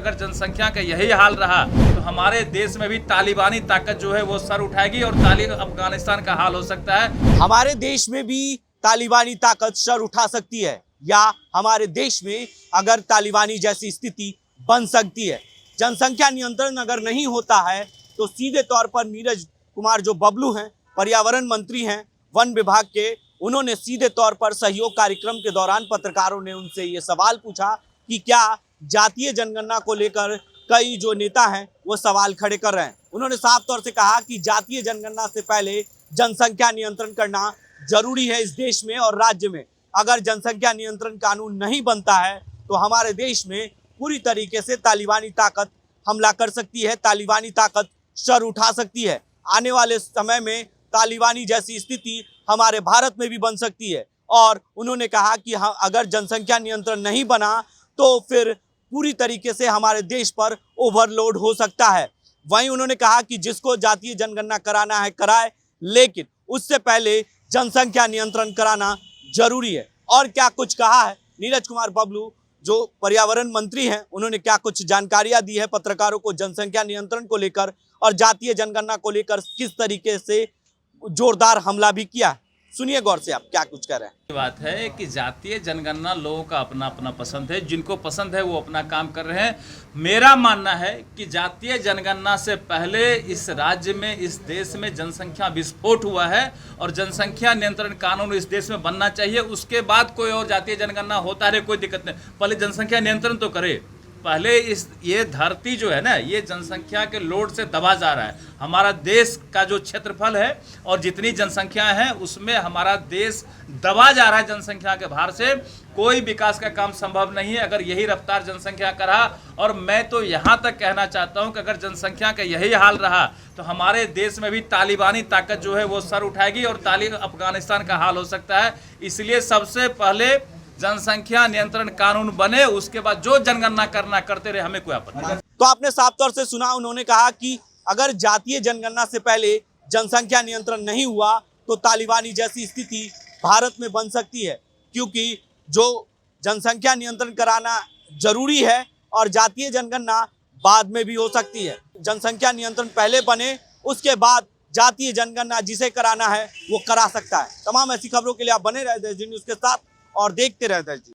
अगर जनसंख्या का यही हाल रहा तो हमारे देश में भी तालिबानी ताकत जो है वो सर उठाएगी और अफगानिस्तान का हाल हो सकता है। हमारे देश में भी तालिबानी ताकत सर उठा सकती है या हमारे देश में अगर तालिबानी जैसी स्थिति बन सकती है। जनसंख्या नियंत्रण अगर नहीं होता है तो सीधे तौर पर नीरज कुमार जो बबलू हैं, पर्यावरण मंत्री हैं वन विभाग के, उन्होंने सीधे तौर पर सहयोग कार्यक्रम के दौरान पत्रकारों ने उनसे ये सवाल पूछा कि क्या जातीय जनगणना को लेकर कई जो नेता हैं वो सवाल खड़े कर रहे हैं। उन्होंने साफ तौर से कहा कि जातीय जनगणना से पहले जनसंख्या नियंत्रण करना जरूरी है इस देश में और राज्य में। अगर जनसंख्या नियंत्रण कानून नहीं बनता है तो हमारे देश में पूरी तरीके से तालिबानी ताकत हमला कर सकती है, तालिबानी ताकत सर उठा सकती है। आने वाले समय में तालिबानी जैसी स्थिति हमारे भारत में भी बन सकती है। और उन्होंने कहा कि अगर जनसंख्या नियंत्रण नहीं बना तो फिर पूरी तरीके से हमारे देश पर ओवरलोड हो सकता है। वहीं उन्होंने कहा कि जिसको जातीय जनगणना कराना है कराए, लेकिन उससे पहले जनसंख्या नियंत्रण कराना जरूरी है। और क्या कुछ कहा है नीरज कुमार बबलू जो पर्यावरण मंत्री हैं, उन्होंने क्या कुछ जानकारियां दी है पत्रकारों को जनसंख्या नियंत्रण को लेकर और जातीय जनगणना को लेकर किस तरीके से जोरदार हमला भी किया। सुनिए गौर से आप क्या कुछ कह रहे हैं। बात है कि जातीय जनगणना लोगों का अपना अपना पसंद है, जिनको पसंद है वो अपना काम कर रहे हैं। मेरा मानना है कि जातीय जनगणना से पहले इस राज्य में, इस देश में जनसंख्या विस्फोट हुआ है और जनसंख्या नियंत्रण कानून इस देश में बनना चाहिए। उसके बाद कोई और जातीय जनगणना होता रहे, कोई दिक्कत नहीं, पहले जनसंख्या नियंत्रण तो करे। पहले ये धरती जो है ना, ये जनसंख्या के लोड से दबा जा रहा है। हमारा देश का जो क्षेत्रफल है और जितनी जनसंख्या है उसमें हमारा देश दबा जा रहा है जनसंख्या के भार से। कोई विकास का काम संभव नहीं है अगर यही रफ्तार जनसंख्या का रहा। और मैं तो यहाँ तक कहना चाहता हूँ कि अगर जनसंख्या का यही हाल रहा तो हमारे देश में भी तालिबानी ताकत जो है वो सर उठाएगी और अफगानिस्तान का हाल हो सकता है। इसलिए सबसे पहले जनसंख्या नियंत्रण कानून बने, उसके बाद जो जनगणना करना करते रहे, हमें कोई आपत्ति नहीं। तो आपने साफ तौर से सुना, उन्होंने कहा कि अगर जातीय जनगणना से पहले जनसंख्या नियंत्रण नहीं हुआ तो तालिबानी जैसी स्थिति भारत में बन सकती है, क्योंकि जो जनसंख्या नियंत्रण कराना जरूरी है और जातीय जनगणना बाद में भी हो सकती है। जनसंख्या नियंत्रण पहले बने, उसके बाद जातीय जनगणना जिसे कराना है वो करा सकता है। तमाम ऐसी खबरों के लिए आप बने रहे देश न्यूज़ के साथ और देखते रहे देश।